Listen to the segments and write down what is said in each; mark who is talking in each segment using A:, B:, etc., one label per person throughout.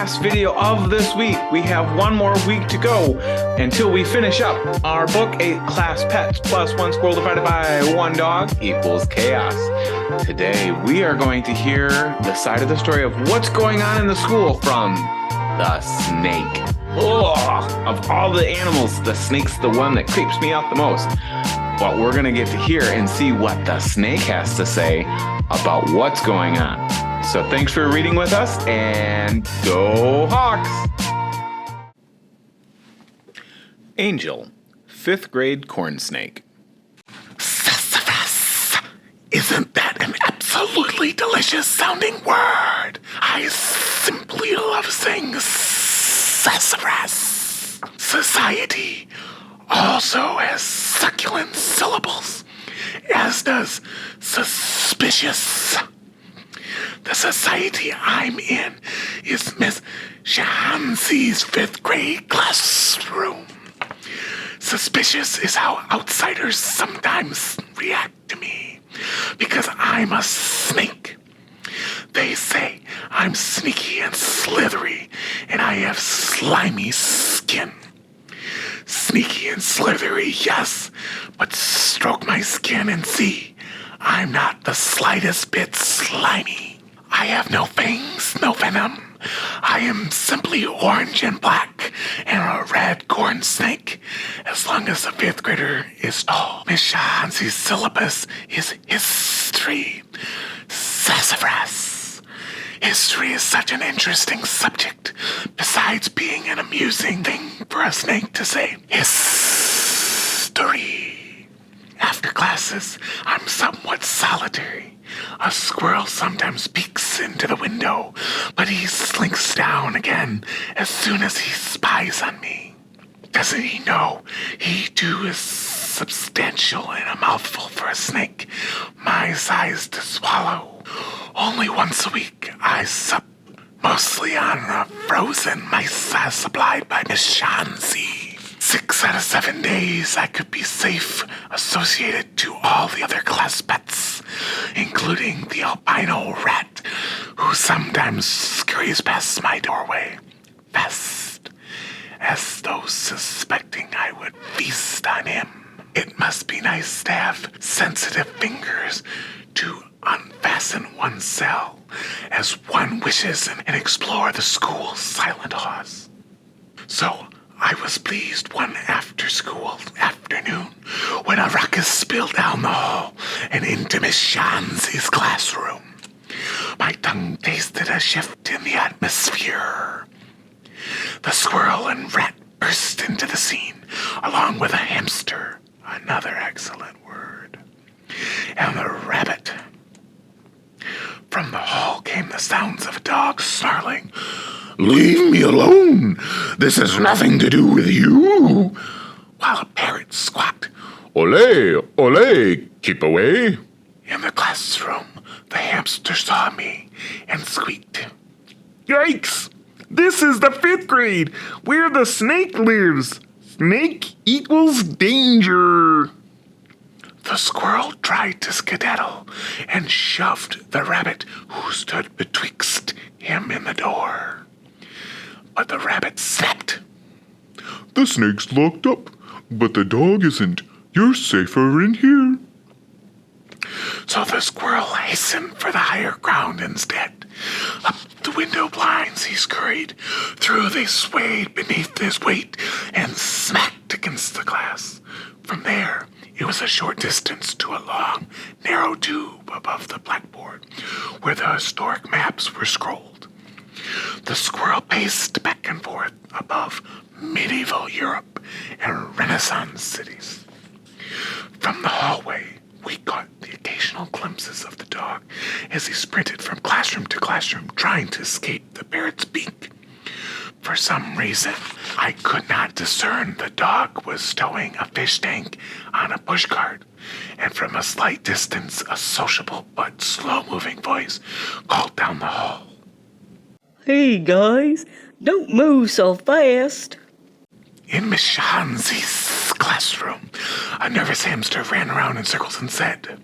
A: last video of this week. We have one more week to go until we finish up our book, 8 class pets plus 1 squirrel divided by 1 dog equals chaos. Today we are going to hear the side of the story of what's going on in the school from the snake. Ugh, of all the animals, the snake's the one that creeps me out the most. But we're going to get to hear and see what the snake has to say about what's going on. So thanks for reading with us, and go Hawks! Angel, 5th grade corn snake.
B: Sassafras! Isn't that an absolutely delicious sounding word? I simply love saying sassafras. Society also has succulent syllables, as does suspicious. The society I'm in is Miss Shahansi's 5th grade classroom. Suspicious is how outsiders sometimes react to me, because I'm a snake. They say I'm sneaky and slithery, and I have slimy skin. Sneaky and slithery, yes, but stroke my skin and see, I'm not the slightest bit slimy. I have no fangs, no venom. I am simply orange and black and a red corn snake, as long as a 5th grader is tall. Miss Shahansi's syllabus is history. Sassafras. History is such an interesting subject, besides being an amusing thing for a snake to say. History. After classes, I'm somewhat solitary. A squirrel sometimes peeks into the window, but he slinks down again as soon as he spies on me. Doesn't he know he too is substantial and a mouthful for a snake, my size to swallow? Only once a week I sup, mostly on the frozen mice supplied by Miss Shansi. 6 out of 7 days I could be safe associated to all the other class pets, including the albino rat, who sometimes scurries past my doorway, fast, as though suspecting I would feast on him. It must be nice to have sensitive fingers to unfasten one's cell as one wishes and explore the school's silent halls. So I was pleased one after-school afternoon when a ruckus spilled down the hall and into Miss Shansi's classroom. My tongue tasted a shift in the atmosphere. The squirrel and rat burst into the scene, along with a hamster, another excellent word, and the rabbit. From the hall came the sounds of a dog snarling, "Leave me alone! This has nothing to do with you!" While a parrot squawked, "Ole, ole, keep away!" In the classroom, the hamster saw me and squeaked, "Yikes! This is the 5th grade, where the snake lives! Snake equals danger!" The squirrel tried to skedaddle and shoved the rabbit who stood betwixt him and the door. But the rabbit snapped, "The snake's locked up, but the dog isn't. You're safer in here." So the squirrel hastened for the higher ground instead. Up the window blinds he scurried, through they swayed beneath his weight and smacked against the glass. From there, it was a short distance to a long, narrow tube above the blackboard, where the historic maps were scrolled. The squirrel paced back and forth above medieval Europe and Renaissance cities. From the hallway, we caught the occasional glimpses of the dog as he sprinted from classroom to classroom, trying to escape the parrot's beak. For some reason, I could not discern the dog was towing a fish tank on a pushcart, and from a slight distance, a sociable but slow-moving voice called down the hall,
C: "Hey guys, don't move so fast."
B: In Miss Shansi's classroom, a nervous hamster ran around in circles and said,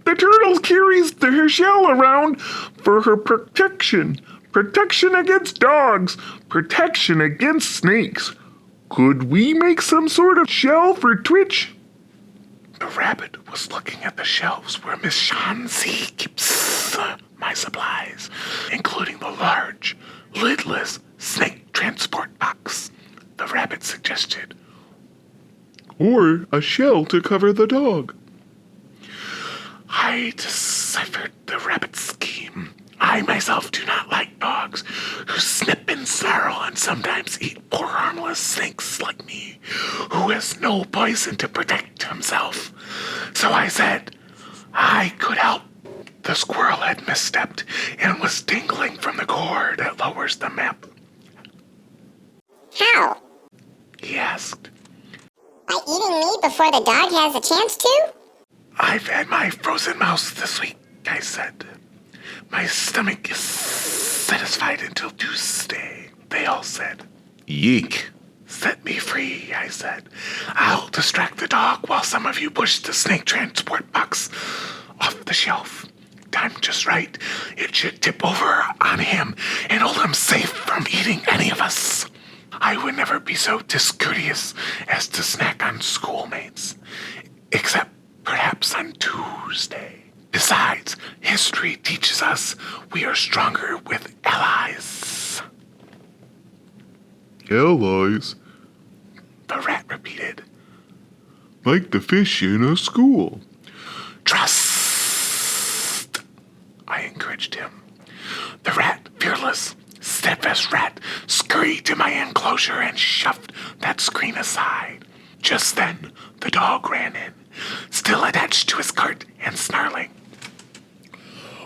B: "The turtle carries her shell around for her protection. Protection against dogs. Protection against snakes. Could we make some sort of shelf or Twitch? The rabbit was looking at the shelves where Miss Shanzi keeps my supplies, including the large, lidless snake transport box. The rabbit suggested. Or a shell to cover the dog. I deciphered the rabbit's scheme. I myself do not like dogs who snip and snarl and sometimes eat poor harmless snakes like me, who has no poison to protect himself. So I said I could help. The squirrel had misstepped and was dangling from the cord that lowers the map.
D: How?
B: He asked.
D: By eating me before the dog has a chance to?
B: I've had my frozen mouse this week, I said. My stomach is satisfied until Tuesday, they all said. Yeek. Set me free, I said. I'll distract the dog while some of you push the snake transport box off the shelf. Time just right. It should tip over on him and hold him safe from eating any of us. I would never be so discourteous as to snack on schoolmates, except perhaps on Tuesday. Besides, history teaches us we are stronger with allies. Allies? The rat repeated. Like the fish in a school. Trust, I encouraged him. The rat, fearless, steadfast rat, scurried to my enclosure and shoved that screen aside. Just then, the dog ran in, still attached to his cart and snarling.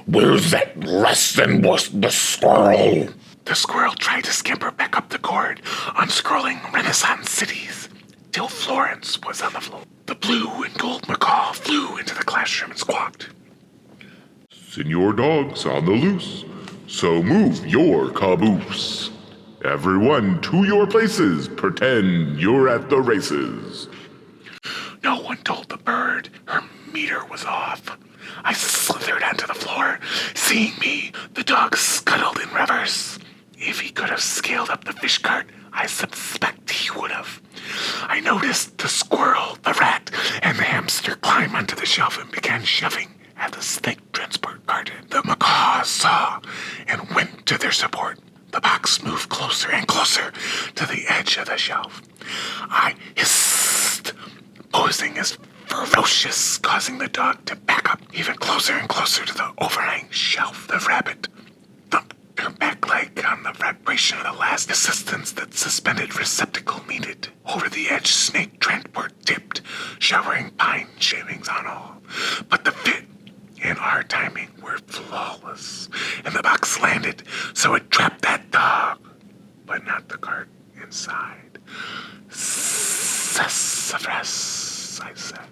B: Where's that less than the squirrel? The squirrel tried to scamper back up the cord, unscrolling Renaissance cities, till Florence was on the floor. The blue and gold macaw flew into the classroom and squawked. Senor Dog's on the loose, so move your caboose. Everyone to your places, pretend you're at the races. No one told the bird her meter was off. I slithered onto the floor. Seeing me, the dog scuttled in reverse. If he could have scaled up the fish cart, I suspect he would have. I noticed the squirrel, the rat, and the hamster climb onto the shelf and began shoving at the snake transport cart. The macaw saw and went to their support. The box moved closer and closer to the edge of the shelf. I hissed, posing as ferocious, causing the dog to back up even closer and closer to the overhanging shelf. The rabbit thumped her back leg on the vibration of the last assistance that suspended receptacle needed. Over the edge, snake transport tipped, showering pine shavings on all. But the fit and our timing were flawless, and the box landed, so it trapped that dog, but not the cart inside. Sassafras, I said.